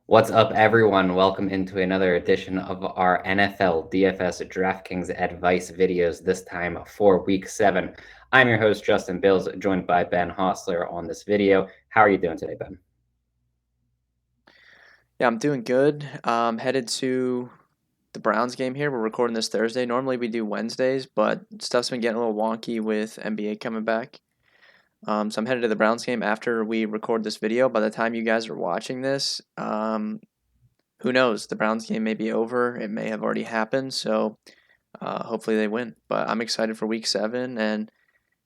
What's up, everyone? Welcome into another edition of our NFL DFS DraftKings Advice videos, this time for Week 7. I'm your host, Justin Bales, joined by Ben Hostler on this video. How are you doing today, Ben? Yeah, I'm doing good. Headed to the Browns game here. We're recording this Thursday. Normally we do Wednesdays, but stuff's been getting a little wonky with NBA coming back. So I'm headed to the Browns game after we record this video. By the time you guys are watching this, who knows? The Browns game may be over. It may have already happened. So hopefully they win. But I'm excited for Week 7. And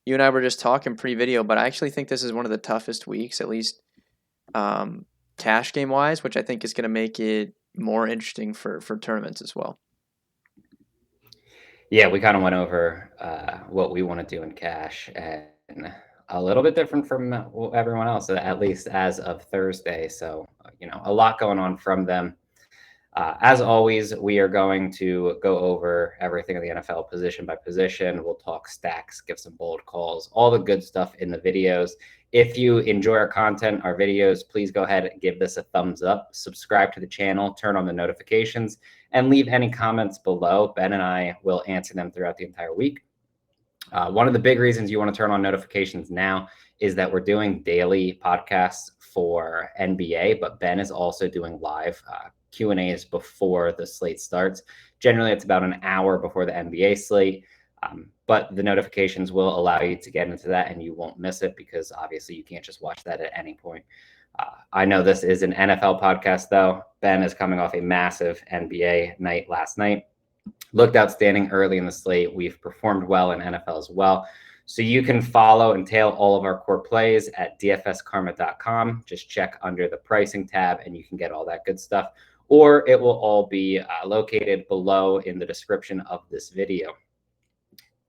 you and I were just talking pre-video, but I actually think this is one of the toughest weeks, at least um, cash game wise, which I think is going to make it more interesting for tournaments as well. Yeah, we kind of went over what we want to do in cash and a little bit different from everyone else, at least as of Thursday. So, a lot going on from them. As always, we are going to go over everything in the NFL position by position. We'll talk stacks, give some bold calls, all the good stuff in the videos. If you enjoy our content, our videos, please go ahead and give this a thumbs up, subscribe to the channel, turn on the notifications, and leave any comments below. Ben and I will answer them throughout the entire week. One of the big reasons you want to turn on notifications now is that we're doing daily podcasts for NBA, but Ben is also doing live Q&As before the slate starts. Generally, it's about an hour before the NBA slate, but the notifications will allow you to get into that and you won't miss it because obviously you can't just watch that at any point. I know this is an NFL podcast, though. Ben is coming off a massive NBA night last night. Looked outstanding early in the slate. We've performed well in NFL as well. So you can follow and tail all of our core plays at dfskarma.com. Just check under the pricing tab and you can get all that good stuff. Or it will all be located below in the description of this video.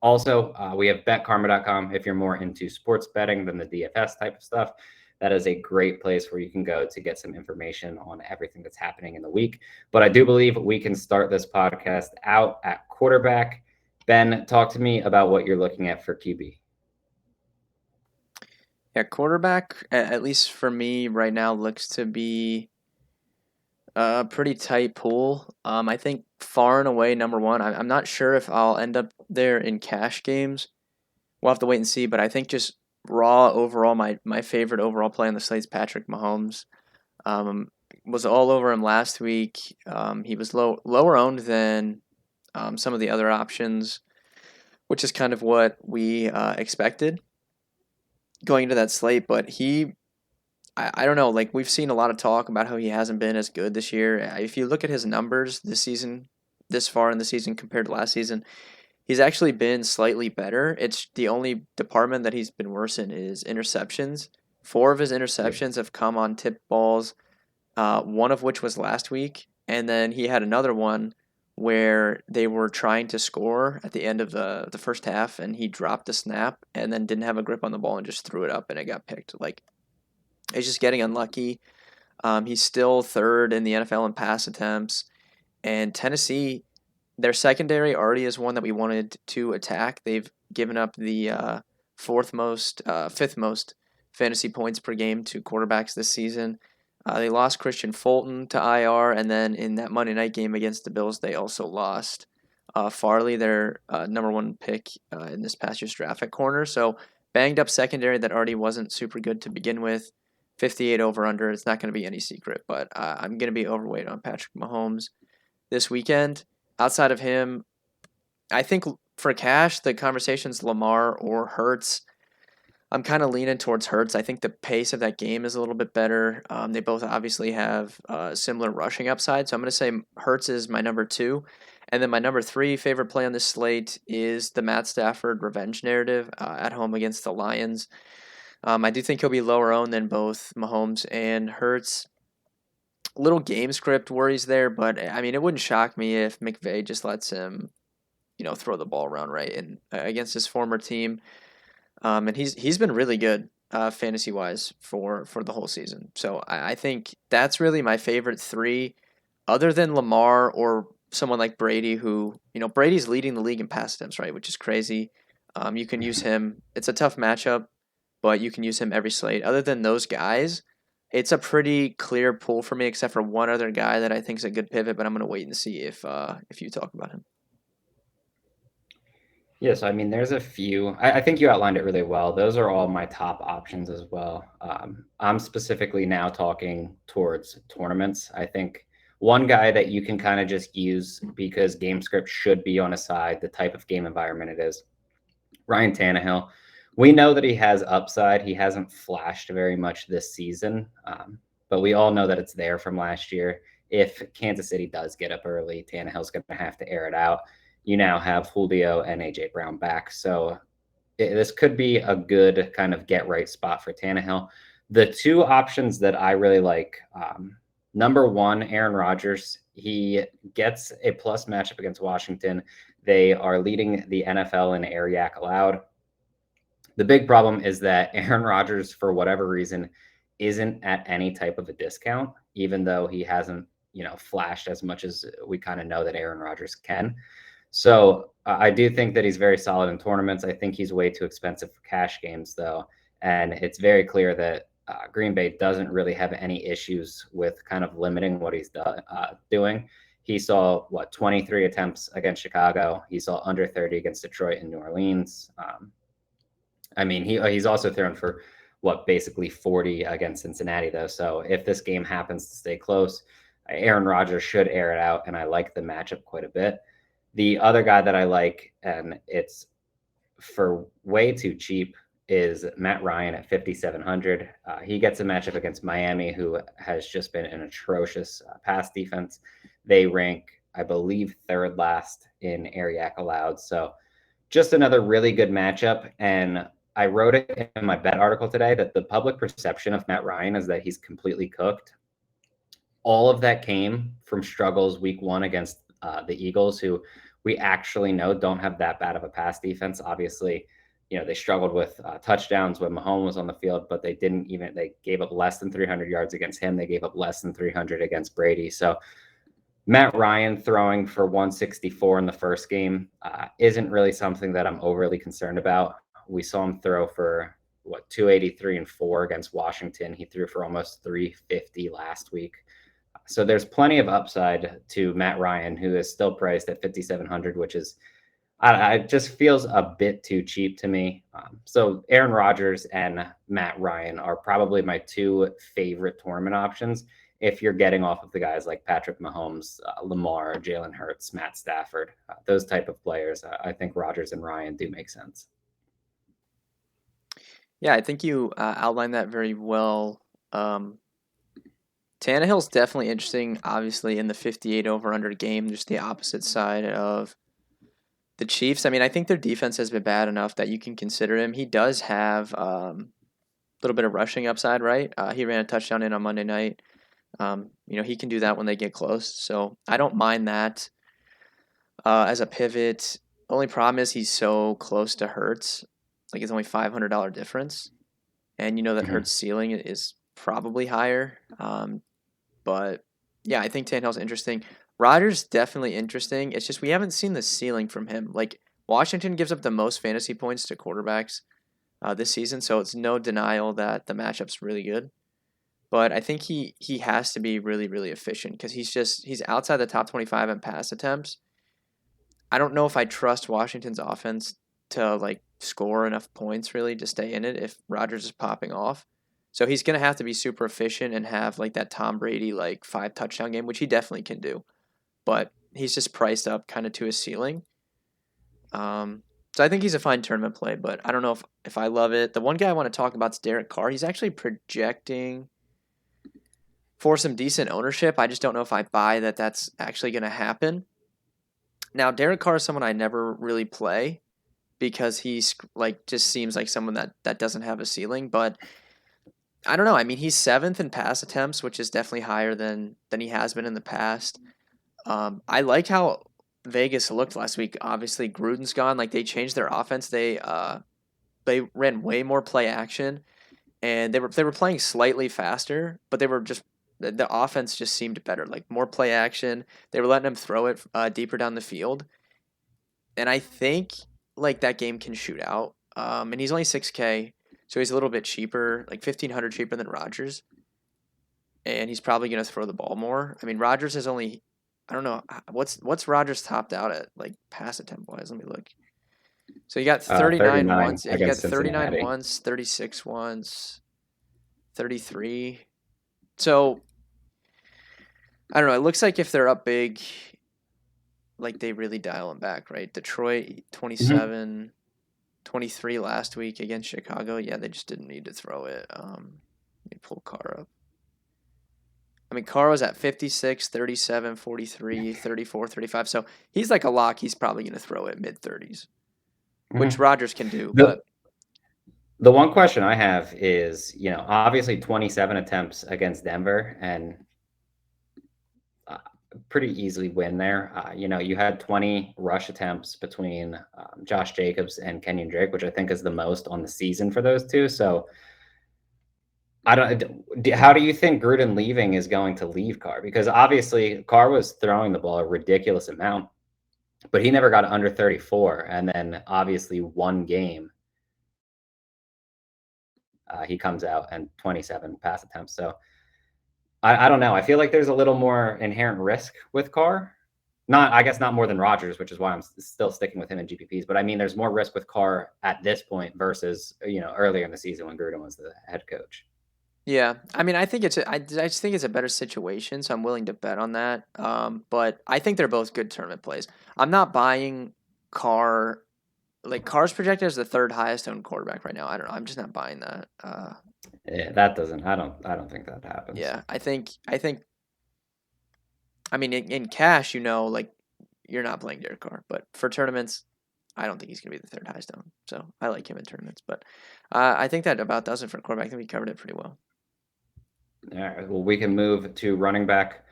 Also, we have betkarma.com if you're more into sports betting than the DFS type of stuff. That is a great place where you can go to get some information on everything that's happening in the week. But I do believe we can start this podcast out at quarterback. Ben, talk to me about what you're looking at for QB. Yeah, quarterback, at least for me right now, looks to be a pretty tight pool. I think far and away number one. I'm not sure if I'll end up there in cash games. We'll have to wait and see, but I think just raw overall, my favorite overall play on the slate's Patrick Mahomes. Um, was all over him last week. He was lower owned than some of the other options, which is kind of what we expected going into that slate. But I don't know, like we've seen a lot of talk about how he hasn't been as good this year. If you look at his numbers this season, this far in the season compared to last season, he's actually been slightly better. It's the only department that he's been worse in is interceptions. Four of his Yep. interceptions have come on tip balls, one of which was last week, and then he had another one where they were trying to score at the end of the first half, and he dropped the snap and then didn't have a grip on the ball and just threw it up, and it got picked. Like, he's just getting unlucky. He's still third in the NFL in pass attempts, and Tennessee, their secondary already is one that we wanted to attack. They've given up the fifth most fantasy points per game to quarterbacks this season. They lost Christian Fulton to IR, and then in that Monday night game against the Bills, they also lost Farley, their number one pick in this past year's draft at corner. So banged up secondary that already wasn't super good to begin with. 58 over under. It's not going to be any secret, but I'm going to be overweight on Patrick Mahomes this weekend. Outside of him, I think for cash, the conversation's Lamar or Hurts. I'm kind of leaning towards Hurts. I think the pace of that game is a little bit better. They both obviously have similar rushing upside, so I'm going to say Hurts is my number two. And then my number three favorite play on this slate is the Matt Stafford revenge narrative at home against the Lions. I do think he'll be lower owned than both Mahomes and Hurts. Little game script worries there, but I mean, it wouldn't shock me if McVay just lets him, throw the ball around right and against his former team. And he's been really good fantasy wise for the whole season. So I think that's really my favorite three, other than Lamar or someone like Brady, who Brady's leading the league in pass attempts, right, which is crazy. You can use him. It's a tough matchup, but you can use him every slate. Other than those guys, it's a pretty clear pull for me, except for one other guy that I think is a good pivot. But I'm gonna wait and see if you talk about him. Yeah, so I mean, there's a few. I think you outlined it really well. Those are all my top options as well. I'm specifically now talking towards tournaments. I think one guy that you can kind of just use because game script should be on a side, the type of game environment it is. Ryan Tannehill. We know that he has upside. He hasn't flashed very much this season, but we all know that it's there from last year. If Kansas City does get up early, Tannehill's going to have to air it out. You now have Julio and AJ Brown back, so this could be a good kind of get right spot for Tannehill. The two options that I really like, number one, Aaron Rodgers. He gets a plus matchup against Washington. They are leading the NFL in air yak allowed. The big problem is that Aaron Rodgers, for whatever reason, isn't at any type of a discount, even though he hasn't, flashed as much as we kind of know that Aaron Rodgers can. So I do think that he's very solid in tournaments. I think he's way too expensive for cash games, though. And it's very clear that Green Bay doesn't really have any issues with kind of limiting what he's doing. He saw, 23 attempts against Chicago. He saw under 30 against Detroit and New Orleans. I mean, he's also thrown for basically 40 against Cincinnati, though. So if this game happens to stay close, Aaron Rodgers should air it out, and I like the matchup quite a bit. The other guy that I like, and it's for way too cheap, is Matt Ryan at 5,700. He gets a matchup against Miami, who has just been an atrocious pass defense. They rank, I believe, third last in air yak allowed. So just another really good matchup. And I wrote it in my bet article today that the public perception of Matt Ryan is that he's completely cooked. All of that came from struggles week one against the Eagles, who we actually know don't have that bad of a pass defense. Obviously, they struggled with touchdowns when Mahomes was on the field, but they gave up less than 300 yards against him. They gave up less than 300 against Brady. So Matt Ryan throwing for 164 in the first game isn't really something that I'm overly concerned about. We saw him throw for 283 and 4 against Washington. He threw for almost 350 last week. So there's plenty of upside to Matt Ryan, who is still priced at 5,700, which is I just feels a bit too cheap to me. So Aaron Rodgers and Matt Ryan are probably my two favorite tournament options. If you're getting off of the guys like Patrick Mahomes, Lamar, Jalen Hurts, Matt Stafford, those type of players, I think Rodgers and Ryan do make sense. Yeah, I think you outlined that very well. Tannehill's definitely interesting, obviously, in the 58 over under game, just the opposite side of the Chiefs. I mean, I think their defense has been bad enough that you can consider him. He does have a little bit of rushing upside, right? He ran a touchdown in on Monday night. He can do that when they get close. So I don't mind that as a pivot. Only problem is he's so close to Hurts. Like it's only $500 difference. And you know that Hurts' ceiling is probably higher. But yeah, I think Tannehill's interesting. Rodgers definitely interesting. It's just we haven't seen the ceiling from him. Like Washington gives up the most fantasy points to quarterbacks this season, so it's no denial that the matchup's really good. But I think he has to be really really efficient because he's outside the top 25 in pass attempts. I don't know if I trust Washington's offense to like score enough points really to stay in it if Rodgers is popping off. So he's gonna have to be super efficient and have like that Tom Brady like 5 touchdown game, which he definitely can do. But he's just priced up kind of to his ceiling. So I think he's a fine tournament play, but I don't know if I love it. The one guy I want to talk about is Derek Carr. He's actually projecting for some decent ownership. I just don't know if I buy that that's actually going to happen. Now, Derek Carr is someone I never really play because he's like just seems like someone that doesn't have a ceiling. But I don't know. I mean, he's seventh in pass attempts, which is definitely higher than he has been in the past. I like how Vegas looked last week. Obviously, Gruden's gone. Like they changed their offense. They ran way more play action, and they were playing slightly faster, but they were just the offense just seemed better. Like more play action. They were letting him throw it deeper down the field, and I think like that game can shoot out. And he's only 6K, so he's a little bit cheaper, like 1,500 cheaper than Rodgers. and he's probably going to throw the ball more. I mean, Rodgers has only, I don't know, what's Rodgers topped out at, like, pass attempt wise? Let me look. So he got 39 39 once. Yeah, he got against 39 Cincinnati. once, 36 once, 33. So I don't know. It looks like if they're up big, like, they really dial him back, right? Detroit 27, 23 last week against Chicago. Yeah, they just didn't need to throw it. Let me pull Carr up. I mean, Carr was at 56, 37, 43, 34, 35. So he's like a lock. He's probably going to throw it mid-30s, which Rodgers can do. The, But the one question I have is, obviously 27 attempts against Denver and pretty easily win there. You had 20 rush attempts between Josh Jacobs and Kenyon Drake, which I think is the most on the season for those two. So how do you think Gruden leaving is going to leave Carr? Because obviously Carr was throwing the ball a ridiculous amount, but he never got under 34. And then obviously one game, he comes out and 27 pass attempts. So I don't know. I feel like there's a little more inherent risk with Carr. I guess not more than Rodgers, which is why I'm still sticking with him in GPPs. But I mean, there's more risk with Carr at this point versus, earlier in the season when Gruden was the head coach. yeah, I mean, I just think it's a better situation, so I'm willing to bet on that. But I think they're both good tournament plays. I'm not buying Carr. Like, Carr's projected as the third highest owned quarterback right now. I don't know. I'm just not buying that. Yeah, that doesn't. I don't think that happens. Yeah, I think. I mean, in cash, like, you're not playing Derek Carr, but for tournaments, I don't think he's going to be the third highest owned. So I like him in tournaments, but I think that about does it for quarterback. I think we covered it pretty well. All right. Well, we can move to running back.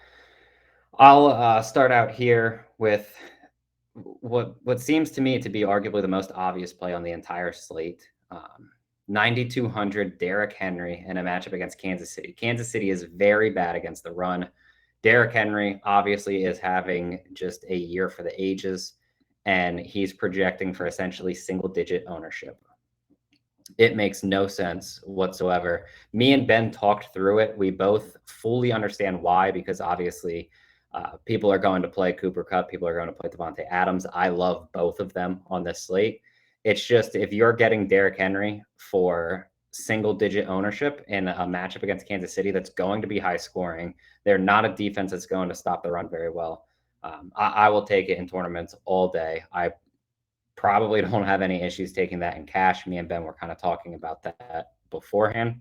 I'll start out here with what seems to me to be arguably the most obvious play on the entire slate. 9,200 Derrick Henry in a matchup against Kansas City. Kansas City is very bad against the run. Derrick Henry obviously is having just a year for the ages, and he's projecting for essentially single-digit ownership. It makes no sense whatsoever. Me and Ben talked through it. We both fully understand why, because obviously people are going to play Cooper Kupp. People are going to play Devontae Adams. I love both of them on this slate. It's just if you're getting Derrick Henry for single-digit ownership in a matchup against Kansas City that's going to be high scoring, they're not a defense that's going to stop the run very well. I will take it in tournaments all day. I probably don't have any issues taking that in cash. Me and Ben were kind of talking about that beforehand.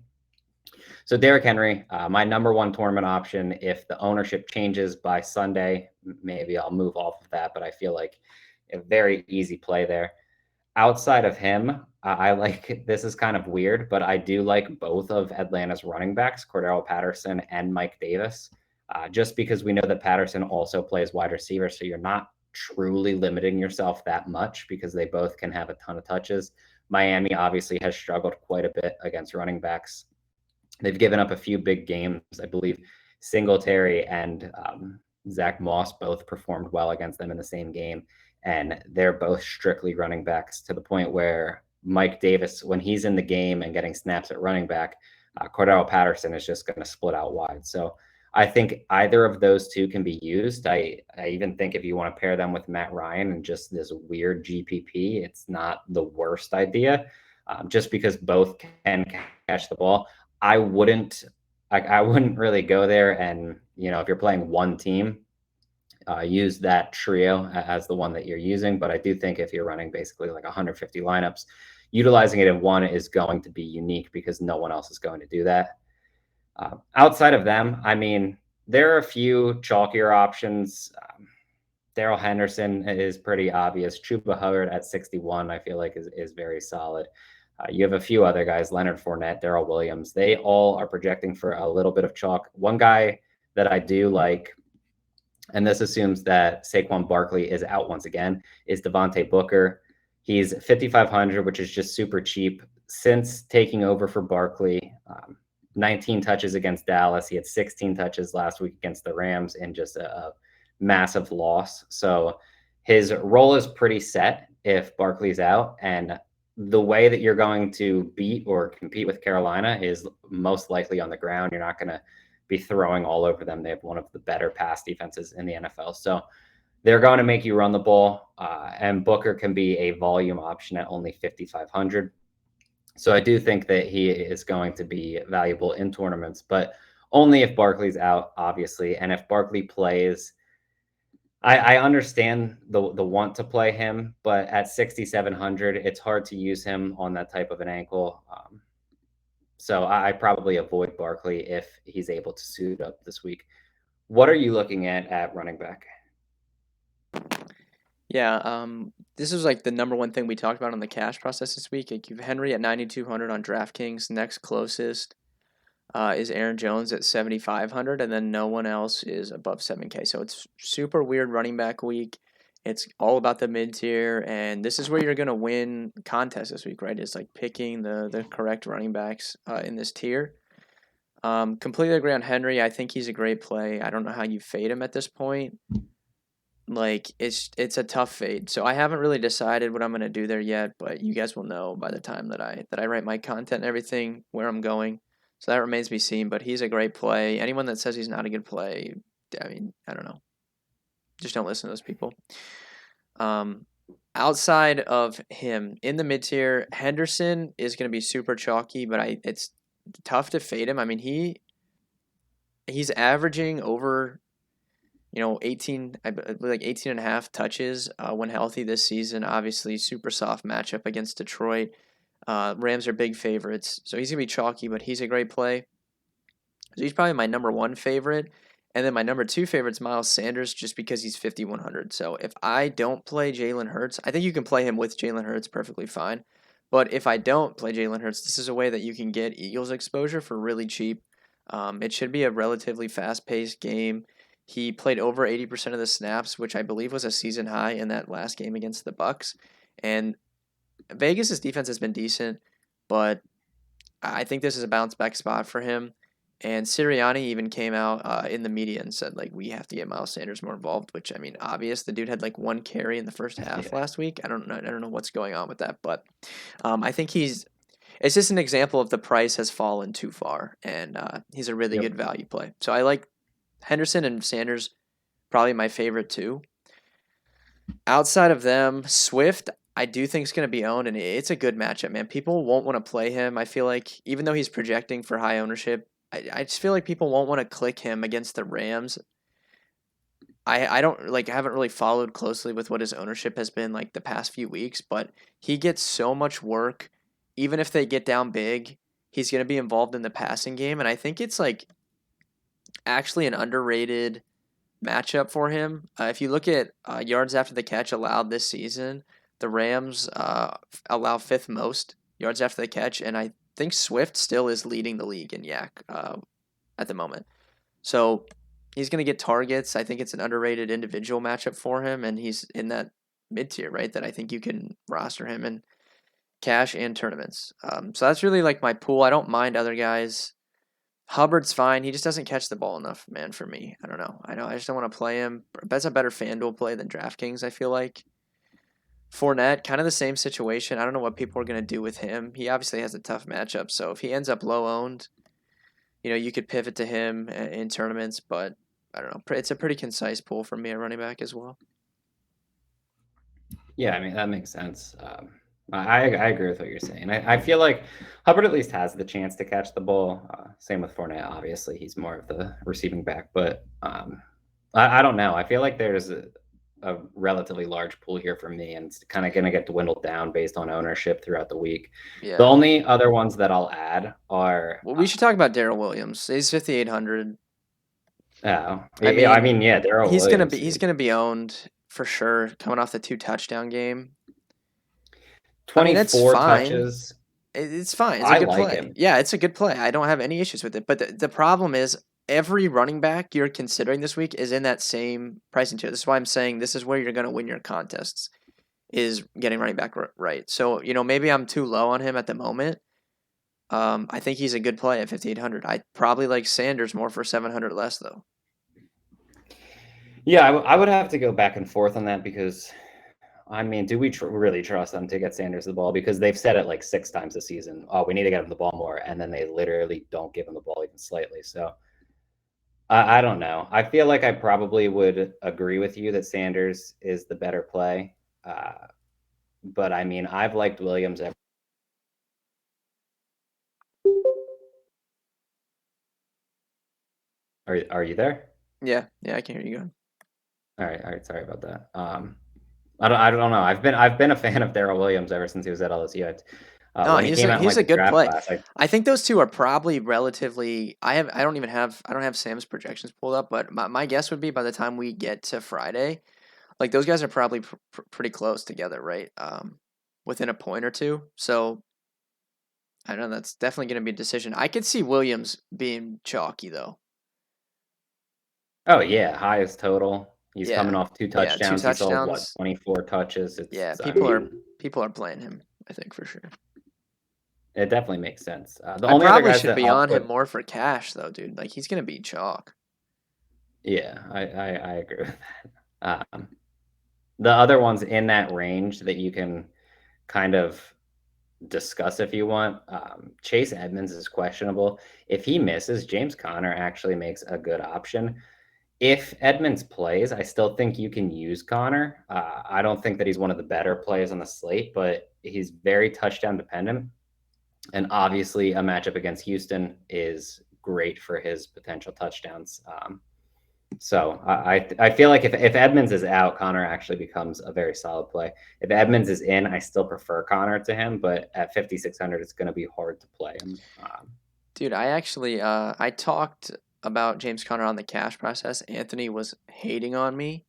So Derrick Henry, my number one tournament option. If the ownership changes by Sunday, maybe I'll move off of that, but I feel like a very easy play there. Outside of him, I like, this is kind of weird, but I do like both of Atlanta's running backs, Cordero Patterson and Mike Davis, just because we know that Patterson also plays wide receiver. So you're not truly limiting yourself that much because they both can have a ton of touches. Miami obviously has struggled quite a bit against running backs. They've given up a few big games. I believe Singletary and Zach Moss both performed well against them in the same game. And they're both strictly running backs to the point where Mike Davis, when he's in the game and getting snaps at running back, Cordero Patterson is just going to split out wide. So I think either of those two can be used. I even think if you want to pair them with Matt Ryan and just this weird GPP, it's not the worst idea, just because both can catch the ball. I wouldn't really go there. And, if you're playing one team, use that trio as the one that you're using. But I do think if you're running basically like 150 lineups, utilizing it in one is going to be unique because no one else is going to do that. Outside of them, I mean, there are a few chalkier options. Darrell Henderson is pretty obvious. Chuba Hubbard at 61, I feel like is very solid. You have a few other guys, Leonard Fournette, Darrell Williams. They all are projecting for a little bit of chalk. One guy that I do like, and this assumes that Saquon Barkley is out once again, is Devontae Booker. He's 5,500, which is just super cheap. Since taking over for Barkley, 19 touches against Dallas. He had 16 touches last week against the Rams in just a massive loss. So his role is pretty set if Barkley's out. And the way that you're going to beat or compete with Carolina is most likely on the ground. You're not going to be throwing all over them. They have one of the better pass defenses in the NFL. So they're going to make you run the ball, and Booker can be a volume option at only 5,500. So I do think that he is going to be valuable in tournaments, but only if Barkley's out, obviously. And if Barkley plays, I understand the want to play him, but at 6,700, it's hard to use him on that type of an ankle. So I probably avoid Barkley if he's able to suit up this week. What are you looking at running back? Yeah, this is like the number one thing we talked about on the cash process this week. Like, you have Henry at 9,200 on DraftKings. Next closest is Aaron Jones at 7,500, and then no one else is above 7K. So it's super weird running back week. It's all about the mid tier, and this is where you're gonna win contests this week, right? It's like picking the correct running backs in this tier. Completely agree on Henry. I think he's a great play. I don't know how you fade him at this point. Like, it's a tough fade. So I haven't really decided what I'm gonna do there yet, but you guys will know by the time that I write my content and everything where I'm going. So that remains to be seen. But he's a great play. Anyone that says he's not a good play, I mean, I don't know. Just don't listen to those people. Outside of him in the mid tier, Henderson is going to be super chalky, but it's tough to fade him. I mean, he's averaging over 18, like 18 and a half touches when healthy this season. Obviously, super soft matchup against Detroit. Rams are big favorites, so he's gonna be chalky, but he's a great play. So he's probably my number one favorite. And then my number two favorite is Miles Sanders, just because he's 5,100. So if I don't play Jalen Hurts, I think you can play him with Jalen Hurts perfectly fine. But if I don't play Jalen Hurts, this is a way that you can get Eagles exposure for really cheap. It should be a relatively fast-paced game. He played over 80% of the snaps, which I believe was a season high in that last game against the Bucks. And Vegas' defense has been decent, but I think this is a bounce back spot for him. And Sirianni even came out in the media and said, like, we have to get Miles Sanders more involved, which, I mean, obvious. The dude had like one carry in the first half last week. I don't know what's going on with that, but I think it's just an example of the price has fallen too far, and he's a really good value play. So I like Henderson and Sanders, probably my favorite too. Outside of them, Swift, I do think is going to be owned, and it's a good matchup, man. People won't want to play him. I feel like even though he's projecting for high ownership, I just feel like people won't want to click him against the Rams. I don't I haven't really followed closely with what his ownership has been like the past few weeks, but he gets so much work. Even if they get down big, he's going to be involved in the passing game, and I think it's like actually an underrated matchup for him. If you look at yards after the catch allowed this season, the Rams allow fifth most yards after the catch, and I think Swift still is leading the league in yak at the moment. So he's going to get targets. I think it's an underrated individual matchup for him, and he's in that mid tier, right? That I think you can roster him in cash and tournaments. So that's really like my pool. I don't mind other guys. Hubbard's fine. He just doesn't catch the ball enough, man, for me. I don't know. I just don't want to play him. That's a better FanDuel play than DraftKings, I feel like. Fournette, kind of the same situation. I don't know what people are going to do with him. He obviously has a tough matchup, so if he ends up low owned, you could pivot to him in tournaments, but I don't know. It's a pretty concise pool for me at running back as well. Yeah, I mean, that makes sense. I agree with what you're saying. I feel like Hubbard at least has the chance to catch the ball. Same with Fournette. Obviously, he's more of the receiving back, but I don't know. I feel like there's a relatively large pool here for me, and it's kind of going to get dwindled down based on ownership throughout the week. Yeah. The only other ones that I'll add are we should talk about Darrell Williams. He's 5,800. Oh, I mean, yeah, Darrell Williams. He's gonna be owned for sure, coming off the 2 touchdown game. 24 touches. It's fine. It's a good play. Him. Yeah, it's a good play. I don't have any issues with it. But the problem is every running back you're considering this week is in that same pricing tier. This is why I'm saying this is where you're going to win your contests, is getting running back right. So, maybe I'm too low on him at the moment. I think he's a good play at 5,800. I probably like Sanders more for 700 less, though. Yeah, I would have to go back and forth on that because, I mean, do we really trust them to get Sanders the ball? Because they've said it like 6 times this season. Oh, we need to get him the ball more. And then they literally don't give him the ball even slightly. So I don't know. I feel like I probably would agree with you that Sanders is the better play. Uh, but I mean, I've liked Williams. Are you there? Yeah, yeah, I can hear you going. All right. Sorry about that. I don't know. I've been a fan of Darrell Williams ever since he was at LSU. No, When he came out in he's like a the good draft play. class, I think those two are probably relatively. I don't have Sam's projections pulled up, but my guess would be by the time we get to Friday, like those guys are probably pretty close together, right? Within a point or two. So I don't know. That's definitely going to be a decision. I could see Williams being chalky though. oh yeah, highest total. He's coming Yeah, off two yeah, two touchdowns. He sold what, touchdowns. 24 touches. Yeah, I mean, people are playing him. I think for sure. it definitely makes sense. The I only other probably guys should that be I'll on him put, more for cash though, dude. Like he's gonna be chalk. yeah, I agree with that. The other ones in that range that you can kind of discuss if you want. Chase Edmonds is questionable. If he misses, James Conner actually makes a good option. If Edmonds plays, I still think you can use Connor. I don't think that he's one of the better plays on the slate, but he's very touchdown dependent. And obviously, a matchup against Houston is great for his potential touchdowns. So I feel like if Edmonds is out, Connor actually becomes a very solid play. If Edmonds is in, I still prefer Connor to him, but at 5,600, it's going to be hard to play him. Dude, I actually I talked about James Conner on the cash process. Anthony was hating on me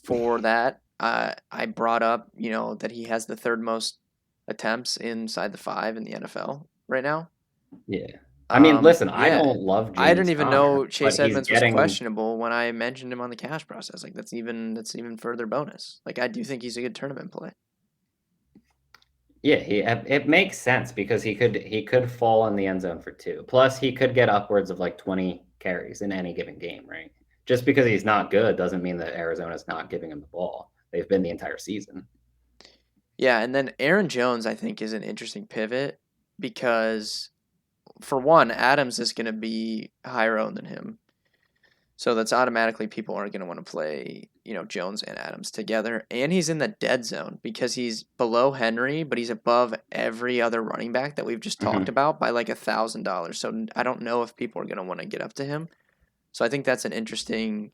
for that. I brought up, that he has the third most attempts inside the five in the NFL right now. Yeah. I mean, listen, I Yeah. don't love I James didn't even Conner, know but Chase he's Edmonds was getting, questionable when I mentioned him on the cash process. Like that's even further bonus. Like I do think he's a good tournament play. yeah, it makes sense because he could fall in the end zone for two. Plus, he could get upwards of like 20 carries in any given game, right? Just because he's not good doesn't mean that Arizona's not giving him the ball. They've been the entire season. Yeah, and then Aaron Jones I think is an interesting pivot because for one, Adams is going to be higher owned than him. So that's automatically people aren't going to want to play, Jones and Adams together. And he's in the dead zone because he's below Henry, but he's above every other running back that we've just talked Hmm. about by like $1,000. So I don't know if people are going to want to get up to him. So I think that's an interesting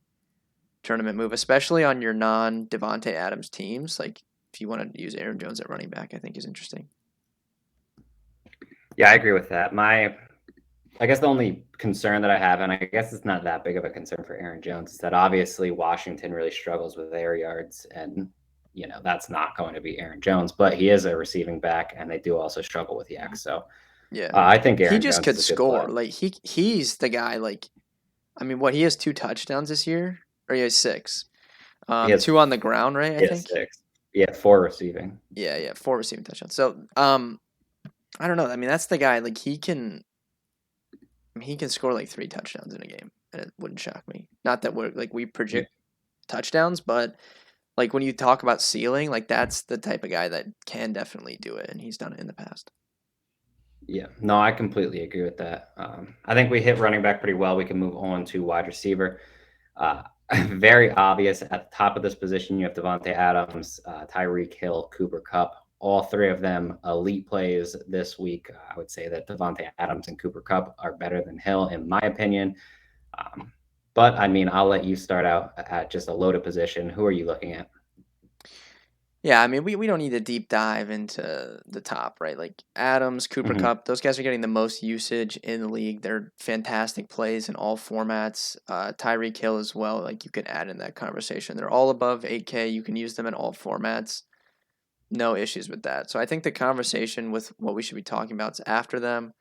tournament move, especially on your non Devonte Adams teams. Like if you want to use Aaron Jones at running back, I think is interesting. Yeah, I agree with that. I guess the only concern that I have, and I guess it's not that big of a concern for Aaron Jones, is that obviously Washington really struggles with air yards, and that's not going to be Aaron Jones, but he is a receiving back, and they do also struggle with yak. So Yeah. I think He Aaron just Jones could is a good play. score. Like he's the guy. Like I mean, what he has 2 touchdowns this year, or he has six. He has Two on the ground, right? I he has think. six. Yeah, four receiving. Yeah, yeah, 4 receiving touchdowns. So, I don't know. I mean, that's the guy. Like he can score like 3 touchdowns in a game, and it wouldn't shock me. Not that we Yeah. project touchdowns, but like when you talk about ceiling, like that's the type of guy that can definitely do it, and he's done it in the past. Yeah, no, I completely agree with that. I think we hit running back pretty well. We can move on to wide receiver. Uh, Very obvious at the top of this position, you have Devontae Adams, Tyreek Hill, Cooper Cup. All three of them elite plays this week. I would say that Devontae Adams and Cooper Cup are better than Hill, in my opinion. Um, but I mean, I'll let you start out at just a loaded position. Who are you looking at? Yeah, I mean, we don't need to deep dive into the top, right? Like Adams, Cooper Hmm. Cup, those guys are getting the most usage in the league. They're fantastic plays in all formats. Tyreek Hill as well, like you can add in that conversation. They're all above 8K. You can use them in all formats. No issues with that. So I think the conversation with what we should be talking about is after them.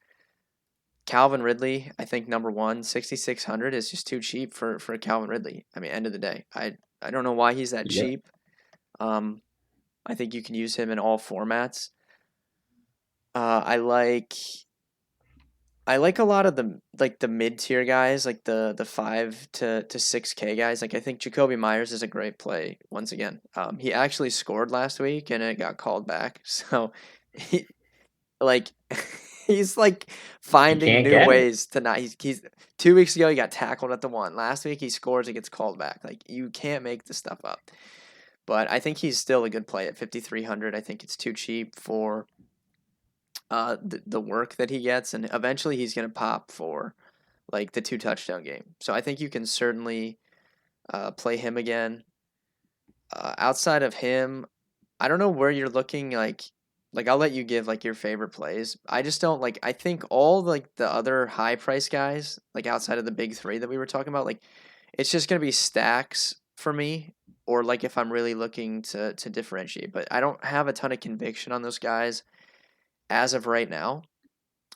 Calvin Ridley, I think number one, 6,600 is just too cheap for Calvin Ridley. I mean, end of the day, I don't know why he's that Yep. cheap. Um, I think you can use him in all formats. Uh, I like I like a lot of the mid tier guys, like the 5 to 6K guys. Like I think Jacoby Myers is a great play once again. He actually scored last week and it got called back. So he like He's like You finding can't new get it. ways to not. He's 2 weeks ago he got tackled at the one. Last week he scores and gets called back. Like you can't make this stuff up. But I think he's still a good play at 5,300. I think it's too cheap for the work that he gets, and eventually he's gonna pop for like the 2 touchdown game. So I think you can certainly play him again. Outside of him, I don't know where you're looking. Like I'll let you give like your favorite plays. I just don't like. I think all like the other high price guys, like outside of the big three that we were talking about, like it's just gonna be stacks for me. Or like if I'm really looking to differentiate, but I don't have a ton of conviction on those guys as of right now.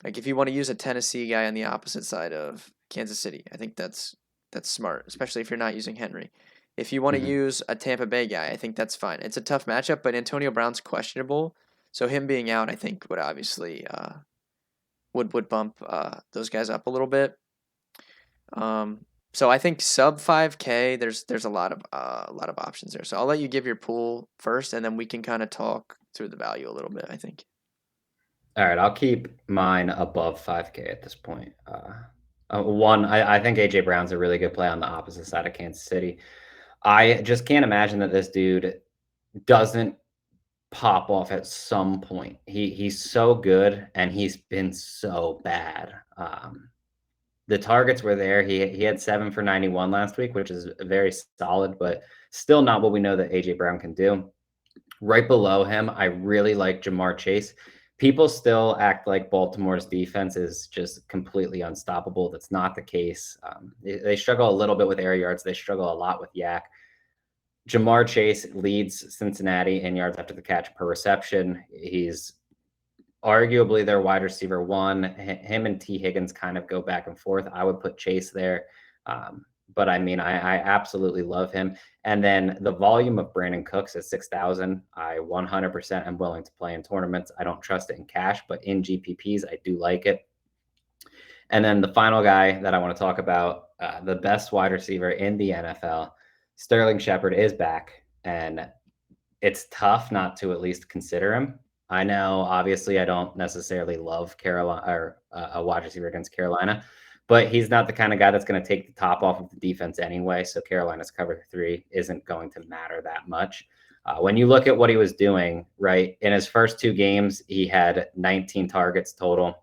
Like if you want to use a Tennessee guy on the opposite side of Kansas City, I think that's smart, especially if you're not using Henry. If you want to Mhm. use a Tampa Bay guy, I think that's fine. It's a tough matchup, but Antonio Brown's questionable, so him being out, I think would obviously would bump those guys up a little bit. So I think sub 5K, there's a lot of options there. So I'll let you give your pool first, and then we can kind of talk through the value a little bit. I think. All right, I'll keep mine above 5K at this point. One, I think AJ Brown's a really good play on the opposite side of Kansas City. I just can't imagine that this dude doesn't pop off at some point. He's so good and he's been so bad. The targets were there. He had 7 for 91 last week, which is very solid, but still not what we know that AJ Brown can do. Right below him, I really like Jamar Chase. People still act like Baltimore's defense is just completely unstoppable. That's not the case. They struggle a little bit with air yards. They struggle a lot with yak. Jamar Chase leads Cincinnati in yards after the catch per reception. He's arguably their wide receiver one. Him and T. Higgins kind of go back and forth. I would put Chase there. But I mean, I absolutely love him. And then the volume of Brandon Cooks at 6,000, I 100% am willing to play in tournaments. I don't trust it in cash, but in GPPs, I do like it. And then the final guy that I want to talk about, the best wide receiver in the NFL, Sterling Shepard is back. And it's tough not to at least consider him. I know, obviously, I don't necessarily love Carolina or a wide receiver against Carolina, but he's not the kind of guy that's going to take the top off of the defense anyway. So Carolina's cover three isn't going to matter that much. When you look at what he was doing, right, in his first 2 games, he had 19 targets total,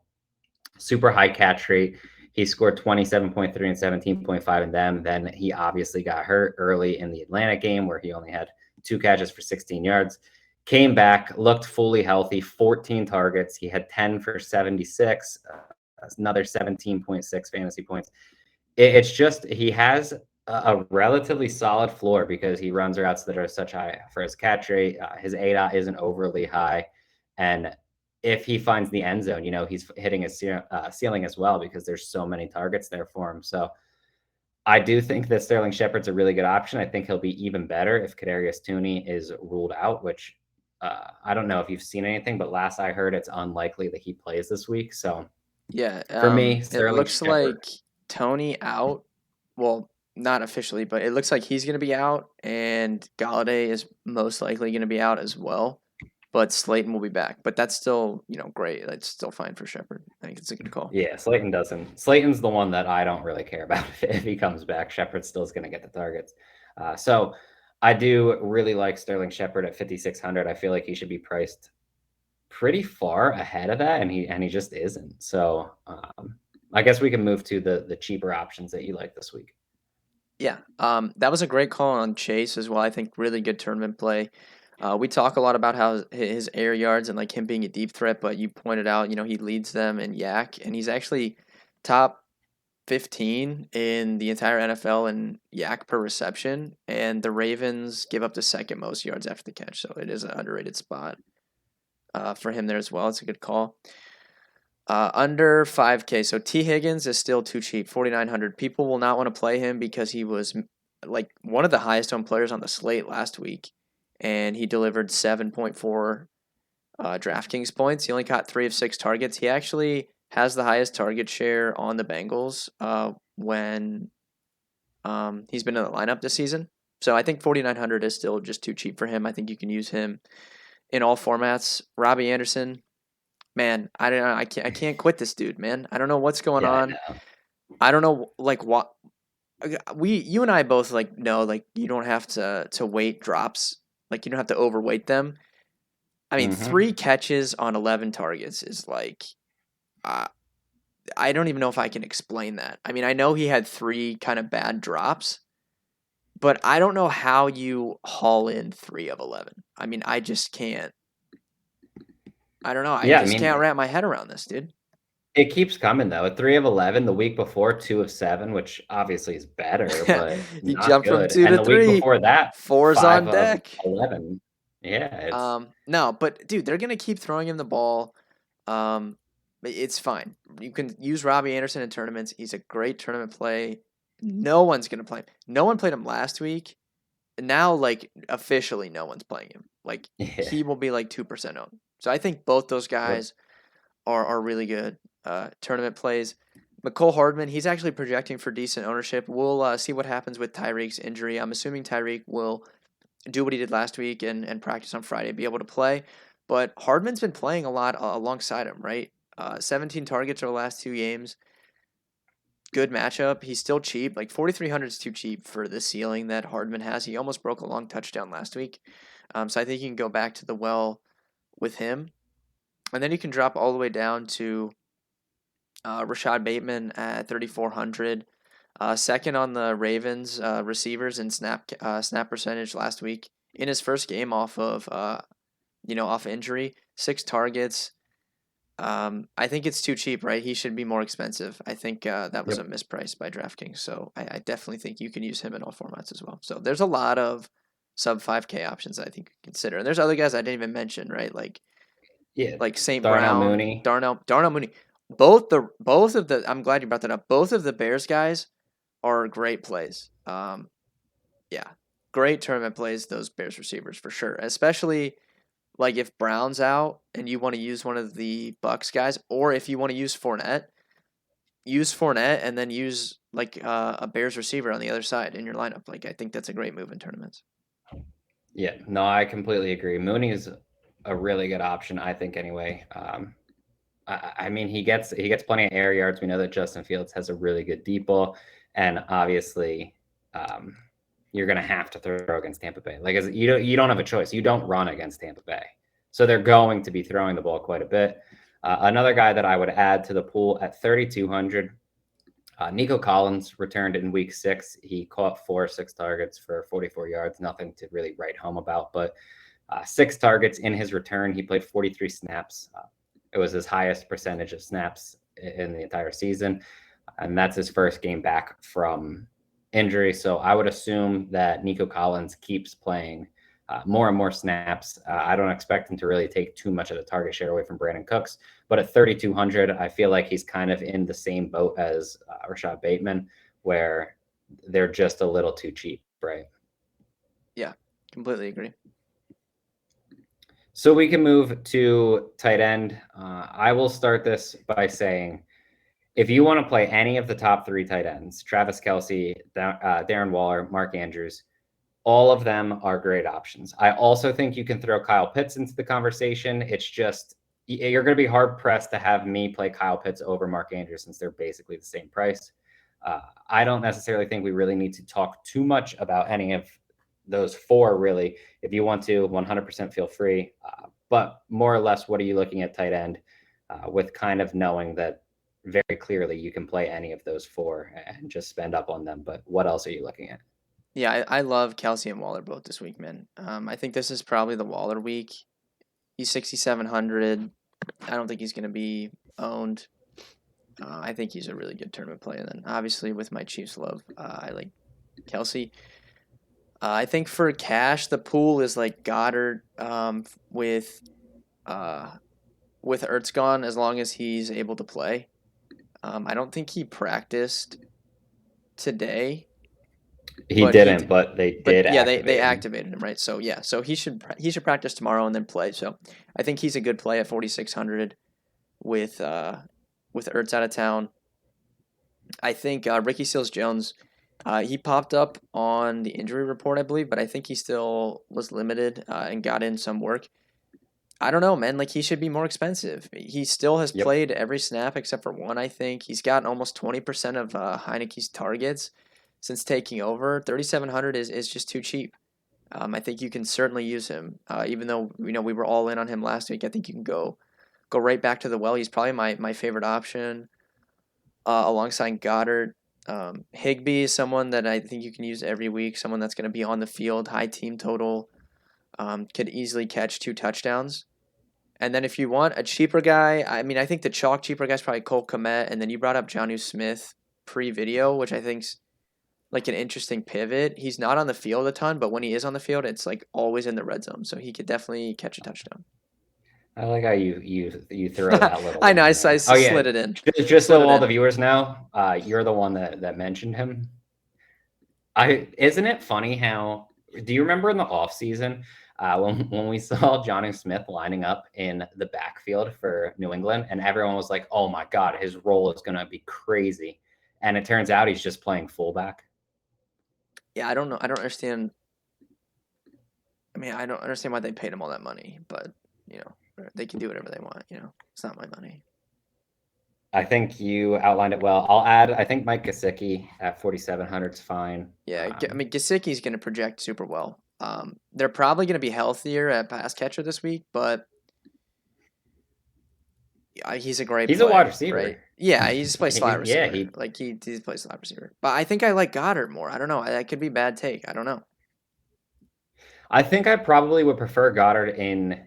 super high catch rate. He scored 27.3 and 17.5 in them. Then he obviously got hurt early in the Atlanta game where he only had 2 catches for 16 yards. Came back, looked fully healthy, 14 targets. He had 10 for 76, another 17.6 fantasy points. It's just he has a relatively solid floor because he runs routes that are such high for his catch rate. His ADOT isn't overly high. And if he finds the end zone, he's hitting his ceiling as well because there's so many targets there for him. So I do think that Sterling Shepard's a really good option. I think he'll be even better if Kadarius Toney is ruled out, which I don't know if you've seen anything, but last I heard, it's unlikely that he plays this week. So Yeah, for me, it Sterling looks Shepard. like Tony out. Well, not officially, but it looks like he's going to be out, and Galladay is most likely going to be out as well. But Slayton will be back. But that's still, great. That's still fine for Shepard. I think it's a good call. Yeah, Slayton doesn't. Slayton's the one that I don't really care about if he comes back. Shepard still is going to get the targets. So I do really like Sterling Shepard at 5,600. I feel like he should be priced pretty far ahead of that, and he just isn't. So I guess we can move to the cheaper options that you like this week. Yeah, that was a great call on Chase as well. I think really good tournament play. We talk a lot about how his air yards and like him being a deep threat, but you pointed out, he leads them in yak, and he's actually top 15 in the entire NFL in yak per reception, and the Ravens give up the second most yards after the catch, so it is an underrated spot for him there as well. It's a good call. Under 5K, so T. Higgins is still too cheap, 4,900. People will not want to play him because he was like one of the highest owned players on the slate last week, and he delivered 7.4 DraftKings points. He only caught 3 of 6 targets. He actually has the highest target share on the Bengals when he's been in the lineup this season. So I think 4,900 is still just too cheap for him. I think you can use him in all formats. Robbie Anderson, man, I don't know. I can't quit this dude, man. I don't know what's going Yeah, I on. know. I don't know like what you and I both like know like you don't have to weight drops. Like you don't have to overweight them. I mean, Hmm. 3 catches on 11 targets is like uh, I don't even know if I can explain that. I mean, I know he had 3 kind of bad drops, but I don't know how you haul in 3 of 11. I mean, I just can't. I don't know. I Yeah, I just mean, can't wrap my head around this, dude. it keeps coming though. 3 of 11 the week before, 2 of 7, which obviously is better, but You not jump from good. 2 And to the week 3, before that, fours five on of deck. 11. Yeah, it's No, but dude, they're gonna keep throwing him the ball. Um, it's fine. You can use Robbie Anderson in tournaments. He's a great tournament play. No one's gonna play him. No one played him last week. Now, like officially, no one's playing him. Like yeah. he will be like 2% owned. So I think both those What? guys are really good tournament plays. McCole Hardman, he's actually projecting for decent ownership. We'll see what happens with Tyreek's injury. I'm assuming Tyreek will do what he did last week and practice on Friday, be able to play. But Hardman's been playing a lot alongside him, right? 17 targets over the last 2 games. Good matchup. He's still cheap. Like 4,300 is too cheap for the ceiling that Hardman has. He almost broke a long touchdown last week. So I think you can go back to the well with him. And then you can drop all the way down to Rashad Bateman at 3,400. Second on the Ravens receivers in snap percentage last week in his first game off of off injury, 6 targets. I think it's too cheap, right? He should be more expensive. I think that was a Yep. misprice by DraftKings, so I definitely think you can use him in all formats as well. So there's a lot of sub 5K options that I think you can consider, and there's other guys I didn't even mention, right? Yeah. Like St. Darnell Brown, Mooney. Darnell Mooney. Both of the I'm glad you brought that up. Both of the Bears guys are great plays. Yeah, great tournament plays. Those Bears receivers for sure, especially like if Brown's out and you want to use one of the Bucks guys, or if you want to use Fournette and then use like a Bears receiver on the other side in your lineup. Like I think that's a great move in tournaments. Yeah, no, I completely agree. Mooney is a really good option, I think. Anyway, I mean, he gets plenty of air yards. We know that Justin Fields has a really good deep ball, and obviously, um, you're going to have to throw against Tampa Bay. Like you don't have a choice. You don't run against Tampa Bay, so they're going to be throwing the ball quite a bit. Another guy that I would add to the pool at 3,200. Nico Collins returned in week 6. He caught 6 targets for 44 yards. Nothing to really write home about, but 6 targets in his return. He played 43 snaps. It was his highest percentage of snaps in the entire season. And that's his first game back from injury. So I would assume that Nico Collins keeps playing more and more snaps. I don't expect him to really take too much of the target share away from Brandon Cooks. But at 3,200, I feel like he's kind of in the same boat as Rashad Bateman, where they're just a little too cheap, right? Yeah, completely agree. So we can move to tight end. I will start this by saying if you want to play any of the top 3 tight ends, Travis Kelce, Darren Waller, Mark Andrews, all of them are great options. I also think you can throw Kyle Pitts into the conversation. It's just you're going to be hard pressed to have me play Kyle Pitts over Mark Andrews since they're basically the same price. I don't necessarily think we really need to talk too much about any of those 4, really. If you want to, 100% feel free. But more or less, what are you looking at tight end with kind of knowing that very clearly you can play any of those 4 and just spend up on them? But what else are you looking at? Yeah, I love Kelsey and Waller both this week, man. I think this is probably the Waller week. He's 6,700. I don't think he's going to be owned. I think he's a really good tournament play. And then obviously with my Chiefs love, I like Kelsey. I think for cash, the pool is like Goddard uh, with Ertz gone as long as he's able to play. I don't think he practiced today, He but didn't, but they but did yeah, they activate him. activated him, right? So yeah, so he should practice tomorrow and then play. So I think he's a good play at 4,600 with with Ertz out of town. I think Ricky Seals Jones, he popped up on the injury report, I believe, but I think he still was limited and got in some work. I don't know, man. Like he should be more expensive. He still has Yep. played every snap except for one, I think. He's gotten almost 20% of Heineke's targets since taking over. 3,700 is just too cheap. I think you can certainly use him. Even though we were all in on him last week, I think you can go right back to the well. He's probably my favorite option alongside Goddard. Higbee is someone that I think you can use every week. Someone that's going to be on the field, high team total, could easily catch 2 touchdowns. And then if you want a cheaper guy, I mean, I think the chalk cheaper guy is probably Cole Kmet. And then you brought up Jonnu Smith pre-video, which I think's like an interesting pivot. He's not on the field a ton, but when he is on the field, it's like always in the red zone, so he could definitely catch a touchdown. I like how you throw that little I know, one I, in I there. Oh yeah, slid it in. just Slid so it all the in. viewers know, you're the one that mentioned him. Isn't it funny how do you remember in the off season when we saw Johnny Smith lining up in the backfield for New England and everyone was like, "Oh my God, his role is going to be crazy," and it turns out he's just playing fullback. Yeah, I don't know. I don't understand. I mean, I don't understand why they paid him all that money, but you know, they can do whatever they want. It's not my money. I think you outlined it well. I'll add. I think Mike Gesicki at 4,700 is fine. Yeah, I mean, Gesicki's going to project super well. They're probably going to be healthier at pass catcher this week, but he's a great He's a wide play, right? receiver. Yeah, he just plays slot Yeah, receiver. Like he plays slot receiver. But I think I like Goddard more. I don't know. That could be a bad take. I don't know. I think I probably would prefer Goddard in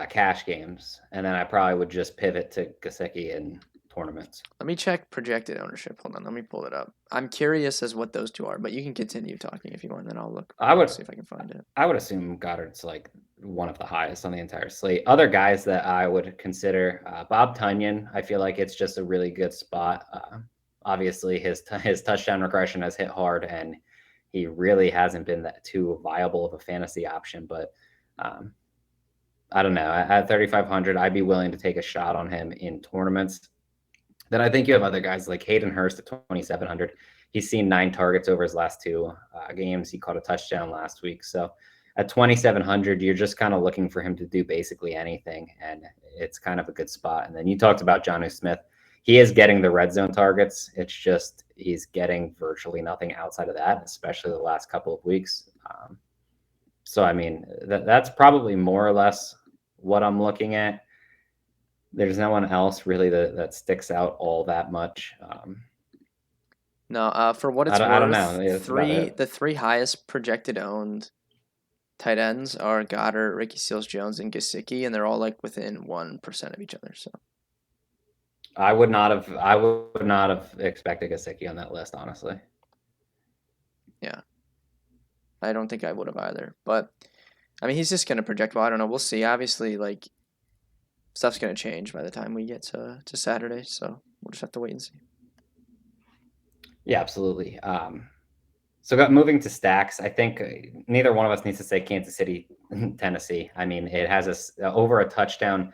cash games, and then I probably would just pivot to Gesicki in tournaments. Let me check projected ownership. Hold on, let me pull it up. I'm curious as what those two are, but you can continue talking if you want, then I'll look. I I'll would see if I can find it. I would assume Goddard's like one of the highest on the entire slate. Other guys that I would consider, Bob Tunyon. I feel like it's just a really good spot. Obviously, his touchdown regression has hit hard, and he really hasn't been that too viable of a fantasy option. But um, I don't know. At 3,500, I'd be willing to take a shot on him in tournaments. Then I think you have other guys like Hayden Hurst at 2,700. He's seen 9 targets over his last 2 games. He caught a touchdown last week. So at 2,700, you're just kind of looking for him to do basically anything. And it's kind of a good spot. And then you talked about Jonnu Smith. He is getting the red zone targets. It's just he's getting virtually nothing outside of that, especially the last couple of weeks. So, I mean, that's probably more or less what I'm looking at. There's no one else really that sticks out all that much. No, for what it's I don't worth, know. That's about it. the three highest projected owned tight ends are Goddard, Ricky Seals Jones, and Gesicki, and they're all like within 1% of each other. So I would not have expected Gesicki on that list, honestly. yeah, I don't think I would have either. But I mean, he's just gonna project well. I don't know. We'll see. Obviously, like stuff's gonna change by the time we get to Saturday, so we'll just have to wait and see. Yeah, absolutely. So moving to stacks, I think neither one of us needs to say Kansas City, Tennessee. I mean, it has over a touchdown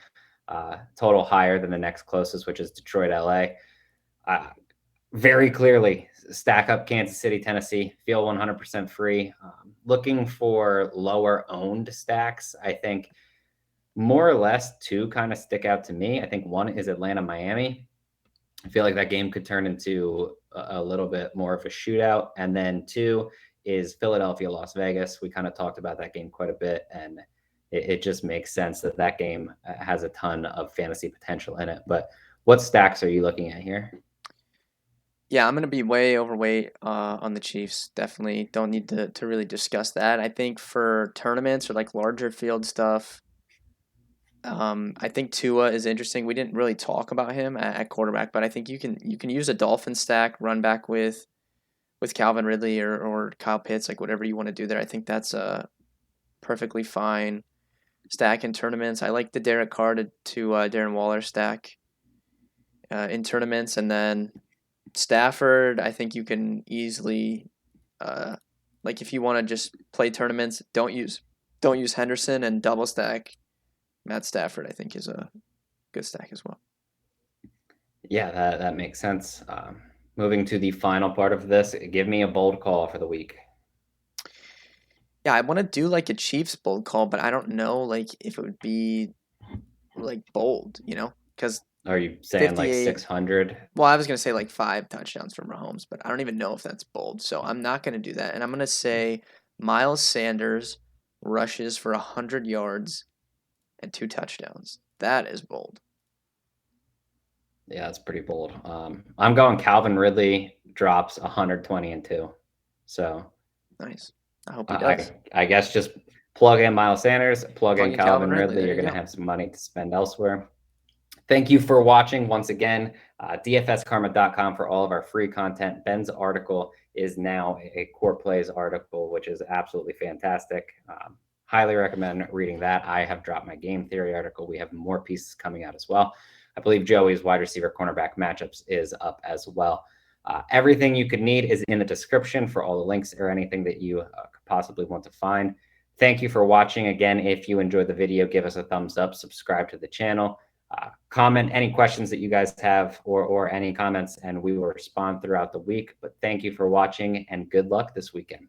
total higher than the next closest, which is Detroit, LA. Very clearly, stack up Kansas City, Tennessee. Feel 100% free. Looking for lower owned stacks, I think more or less 2 kind of stick out to me. I think one is Atlanta, Miami. I feel like that game could turn into a little bit more of a shootout. And then 2 is Philadelphia, Las Vegas. We kind of talked about that game quite a bit, and it just makes sense that game has a ton of fantasy potential in it. But what stacks are you looking at here? Yeah, I'm gonna be way overweight on the Chiefs. Definitely don't need to really discuss that. I think for tournaments or like larger field stuff, I think Tua is interesting. We didn't really talk about him at quarterback, but I think you can use a Dolphin stack, run back with Calvin Ridley or Kyle Pitts, like whatever you want to do there. I think that's a perfectly fine stack in tournaments. I like the Derek Carr to Darren Waller stack in tournaments, and then Stafford. I think you can easily, like if you want to just play tournaments, don't use Henderson and double stack Matt Stafford. I think is a good stack as well. Yeah, that makes sense. Moving to the final part of this, give me a bold call for the week. Yeah, I want to do like a Chiefs bold call, but I don't know like if it would be like bold, because Are you saying like 58. 600? Well, I was gonna say like 5 touchdowns from Mahomes, but I don't even know if that's bold, so I'm not gonna do that. And I'm gonna say Miles Sanders rushes for 100 yards and 2 touchdowns. That is bold. Yeah, that's pretty bold. I'm going Calvin Ridley drops 120 and 2. So Nice. I hope he does. I guess just plug in Miles Sanders, plug Plug in in Calvin Calvin Ridley. Ridley. There You're you going to go. have some money to spend elsewhere. Thank you for watching once again. DFSkarma.com for all of our free content. Ben's article is now a core plays article, which is absolutely fantastic. Highly recommend reading that. I have dropped my game theory article. We have more pieces coming out as well. I believe Joey's wide receiver cornerback matchups is up as well. Everything you could need is in the description for all the links or anything that you could possibly want to find. Thank you for watching. Again, if you enjoyed the video, give us a thumbs up, subscribe to the channel. Comment any questions that you guys have or any comments, and we will respond throughout the week. But thank you for watching and good luck this weekend.